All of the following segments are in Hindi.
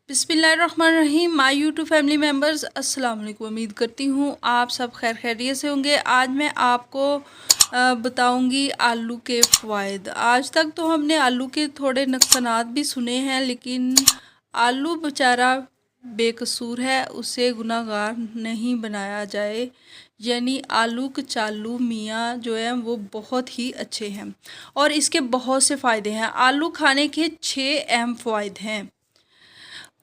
बिस्मिल्लाहिर्रहमानिर्रहीम। माय यूट्यूब फैमिली मेम्बर्स, अस्सलाम वालेकुम। उम्मीद करती हूँ आप सब खैर खैरियत से होंगे। आज मैं आपको बताऊंगी आलू के फ़वाइद। आज तक तो हमने आलू के थोड़े नुकसानात भी सुने हैं, लेकिन आलू बेचारा बेकसूर है, उसे गुनाहगार नहीं बनाया जाए। यानी आलू कचालू मियाँ जो है वो बहुत ही अच्छे हैं और इसके बहुत से फ़ायदे हैं। आलू खाने के 6 अहम फ़वाइद हैं।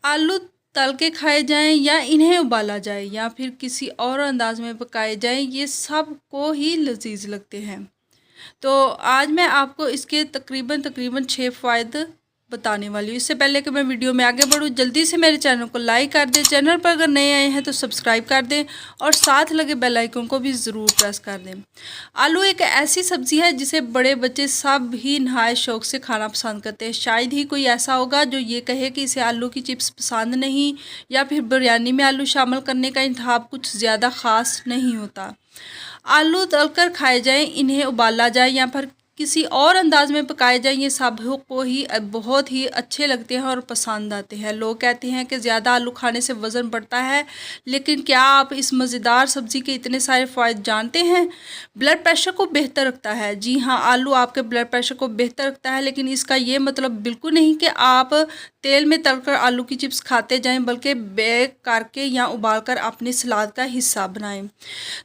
आलू तल के खाए जाएं या इन्हें उबाला जाए या फिर किसी और अंदाज में पकाए जाएं, ये सब को ही लजीज लगते हैं। तो आज मैं आपको इसके तकरीबन 6 फ़ायदे बताने वाली हूँ। इससे पहले कि मैं वीडियो में आगे बढ़ूँ, जल्दी से मेरे चैनल को लाइक कर दें। चैनल पर अगर नए आए हैं तो सब्सक्राइब कर दें और साथ लगे बेल आइकन को भी ज़रूर प्रेस कर दें। आलू एक ऐसी सब्ज़ी है जिसे बड़े बच्चे सब ही नहायत शौक़ से खाना पसंद करते हैं। शायद ही कोई ऐसा होगा जो ये कहे कि इसे आलू की चिप्स पसंद नहीं, या फिर बिरयानी में आलू शामिल करने का इंतखाब कुछ ज़्यादा ख़ास नहीं होता। आलू तलकर खाए जाएं, इन्हें उबाला जाए या फिर किसी और अंदाज में पकाए जाएं, ये सब को ही बहुत ही अच्छे लगते हैं और पसंद आते हैं। लोग कहते हैं कि ज़्यादा आलू खाने से वज़न बढ़ता है, लेकिन क्या आप इस मज़ेदार सब्ज़ी के इतने सारे फ़ायदे जानते हैं? ब्लड प्रेशर को बेहतर रखता है। जी हाँ, आलू आपके ब्लड प्रेशर को बेहतर रखता है, लेकिन इसका ये मतलब बिल्कुल नहीं कि आप तेल में तलकर आलू की चिप्स खाते जाएं, बल्कि बेक करके या उबाल कर अपने सलाद का हिस्सा बनाएं।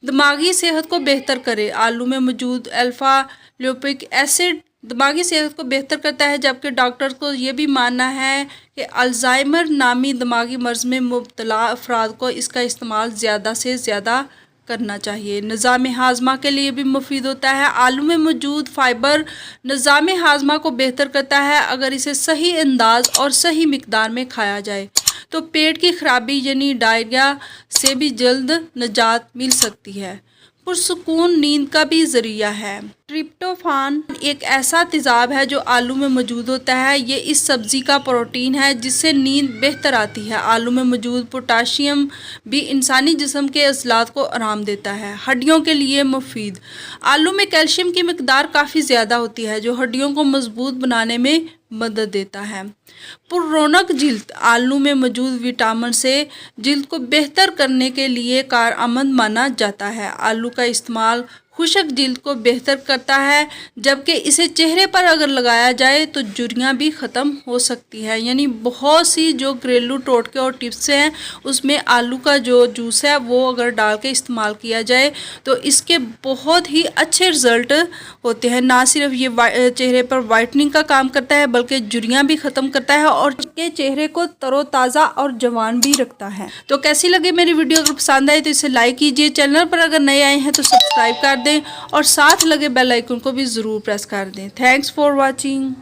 दिमागी सेहत को बेहतर करे। आलू में मौजूद अल्फ़ा ल्यूपिक एसिड दिमागी सेहत को बेहतर करता है, जबकि डॉक्टर को ये भी मानना है कि अल्जाइमर नामी दिमागी मर्ज़ में मुब्तला अफराद को इसका इस्तेमाल ज़्यादा से ज़्यादा करना चाहिए। निज़ाम हाज़मा के लिए भी मुफीद होता है। आलू में मौजूद फ़ाइबर निज़ाम हाज़मा को बेहतर करता है। अगर इसे सही अंदाज और सही मिकदार में खाया जाए तो पेट की खराबी यानी डायरिया से भी जल्द निजात मिल सकती है। पुरसुकून नींद का भी ज़रिया है। ट्रिप्टोफान एक ऐसा तेज़ाब है जो आलू में मौजूद होता है। ये इस सब्ज़ी का प्रोटीन है जिससे नींद बेहतर आती है। आलू में मौजूद पोटाशियम भी इंसानी जिस्म के अज़लात को आराम देता है। हड्डियों के लिए मुफीद। आलू में कैल्शियम की मिकदार काफ़ी ज़्यादा होती है, जो हड्डियों को मजबूत बनाने में मदद देता है। पुररौनक जिल्द। आलू में मौजूद विटामिन से जिल्द को बेहतर करने के लिए कारआमद माना जाता है। आलू का इस्तेमाल खुश्क जिल्द को बेहतर करता है, जबकि इसे चेहरे पर अगर लगाया जाए तो झुर्रियाँ भी ख़त्म हो सकती है। यानी बहुत सी जो घरेलू टोटके और टिप्स हैं, उसमें आलू का जो जूस है वो अगर डाल के इस्तेमाल किया जाए तो इसके बहुत ही अच्छे रिज़ल्ट होते हैं। ना सिर्फ ये चेहरे पर वाइटनिंग का काम करता है, बल्कि झुर्रियाँ भी ख़त्म करता है और के चेहरे को तरोताज़ा और जवान भी रखता है। तो कैसी लगी मेरी वीडियो? अगर पसंद आए तो इसे लाइक कीजिए। चैनल पर अगर नए आए हैं तो सब्सक्राइब कर दें और साथ लगे बेल आइकन को भी ज़रूर प्रेस कर दें। Thanks for watching.